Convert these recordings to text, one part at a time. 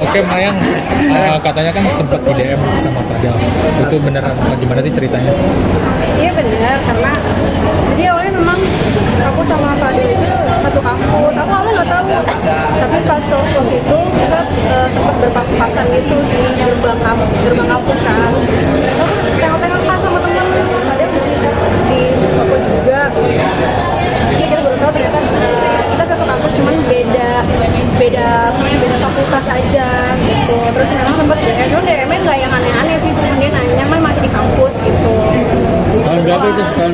Oke Mayang, katanya kan sempat di DM sama Padel. Itu bener apa gimana sih ceritanya? Iya benar, karena jadi awalnya memang aku sama Fadil itu satu kampus. Aku awalnya nggak tahu, tapi pas waktu itu kita sempat berpas-pasan gitu di gerbang kampus kan. Aku tengok-tengok kan sama temen, Fadil di Soko juga. Iya kita baru tahu ternyata kita satu kampus, cuman beda fakultas aja gitu. Terus memang sempat DM-nya nggak yang aneh-aneh sih, cuman dia nanya Mai masih di kampus gitu. Tahun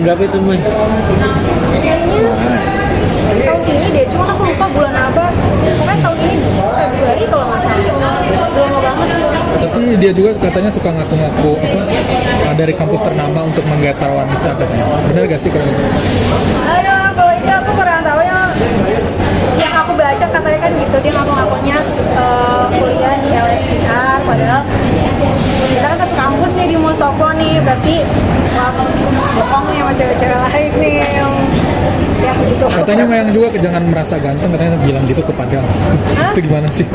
berapa itu Mai? Kayaknya tahun ini deh, cuma aku lupa bulan apa. Pokoknya tahun ini Februari kalau nggak salah. Udah lama banget. Tapi dia juga katanya suka ngaku-ngaku dari kampus ternama untuk menggetar wanita katanya. Bener gak sih kalau itu? Aduh, kalau itu aku kurang tahu ya. Yang aku baca katanya kan gitu, dia ngaku-ngakunya kuliah di LSPR, padahal kita kan satu kampus nih di Mustopo nih, berarti bohong nih sama cewek-cewek lain nih. Ya gitu. Katanya Mayang juga jangan merasa ganteng, katanya bilang gitu ke Padel. Itu gimana sih?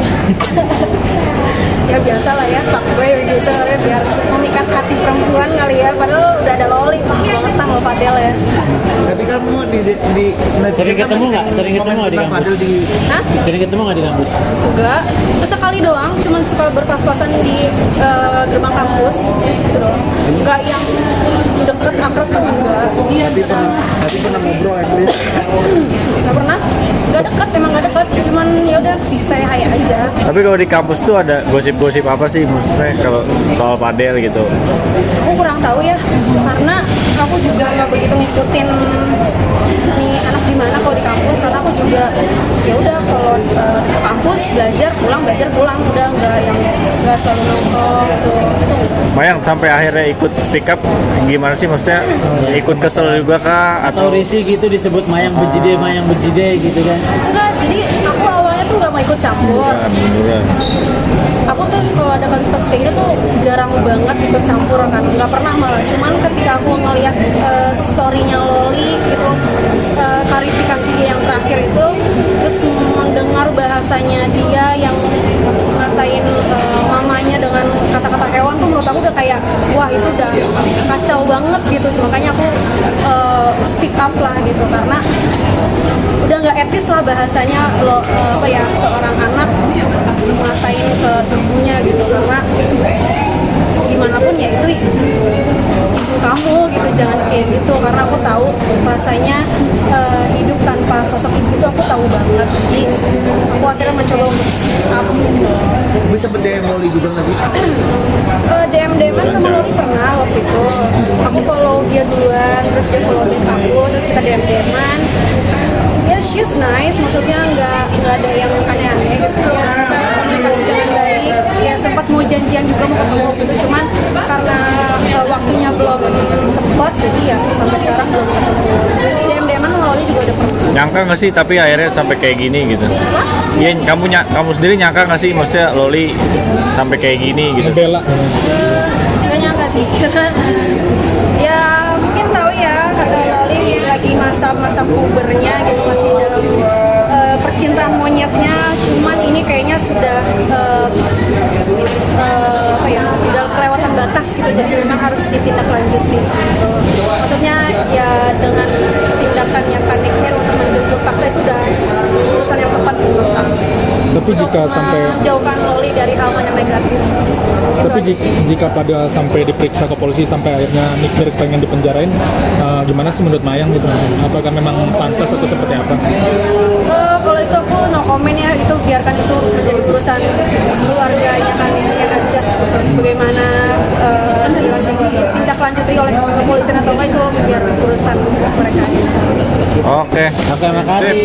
Ya biasa lah ya, fuckboy gitu ya, biar memikat hati perempuan kali ya, padahal udah ada loli banget loh Padel ya. Tapi kamu Sering ketemu nggak? Sering ketemu nggak di kampus? Hah? Sering ketemu nggak di kampus? Enggak, sesekali doang, cuman suka berpas-pasan di gerbang kampus gitu doang. Enggak yang deket akrab kan enggak. Iya, Tapi pernah ngobrol at least. enggak pernah. Enggak deket, emang enggak deket, cuman ya udah saya hai aja. Tapi kalau di kampus tuh ada gosip-gosip apa sih maksudnya kalau soal Padel gitu? Aku kurang tahu ya, karena aku juga nggak begitu ngikutin nih anak di mana kalau di kampus, karena aku juga ya udah kalau ke kampus belajar pulang udah nggak selalu nongkrong gitu. Mayang sampai akhirnya ikut speak up gimana sih maksudnya? Ikut kesel juga kah Atau atau risih gitu disebut Mayang bejide gitu kan? Enggak, jadi aku awalnya tuh nggak mau ikut campur. Aku tuh kalau ada kasus-kasus kayak gitu tuh jarang banget ikut campur kan, nggak pernah malah. Cuman ketika aku ngeliat story-nya Loli gitu, klarifikasi dia yang terakhir itu, terus mendengar bahasanya dia yang ngatain mamanya dengan kata-kata hewan tuh, menurut aku udah kayak wah itu udah kacau banget gitu. Makanya aku speak up lah gitu, karena udah nggak etis lah bahasanya lo seorang anak ngatain ke ibunya gitu, karena gimana pun ya itu ibu kamu gitu, jangan kayak gitu. Karena aku tahu rasanya hidup tanpa sosok ibu itu aku tahu banget, jadi aku akhirnya mencoba untuk speak up. Gue sempet DM Loli juga nggak sih? DM-an sama Loli pernah waktu itu. Aku follow dia duluan, terus dia follow aku, terus kita DM-an. Ya she's nice, maksudnya nggak ada yang aneh-aneh gitu ya. Kita komunikasi dengan baik. Ya sempat mau janjian juga mau ketemu gitu, cuman karena waktunya belum sempet, jadi ya sampai sekarang belum ketemu. DM-an sama Loli juga udah pernah. nyangka nggak sih tapi akhirnya sampai kayak gini gitu? Iya, kamu sendiri nyangka nggak sih maksudnya Loli sampai kayak gini gitu? Ngebela. Nggak nyangka sih, karena ya mungkin tahu ya kata Loli lagi masa pubernya gitu, masih dalam percintaan monyetnya. Cuman ini kayaknya sudah udah kelewatan batas gitu, jadi memang harus ditindaklanjuti gitu. Maksudnya ya dengan tindakan yang punishment untuk menjemput paksa itu udah keputusan yang tepat sih menurut aku. Tapi jika sampai menjauhkan Loli dari hal-hal yang negatif. Tapi jika Padel sampai diperiksa ke polisi sampai akhirnya Nick pengen dipenjarain, gimana sih menurut Mayang gitu? Apakah memang pantas atau seperti apa? Kalau itu aku no comment ya, itu biarkan itu menjadi urusan keluarganya kan, yang aja bagaimana tindak lanjuti oleh kepolisian atau enggak, itu biar urusan mereka aja. Oke. Oke, makasih.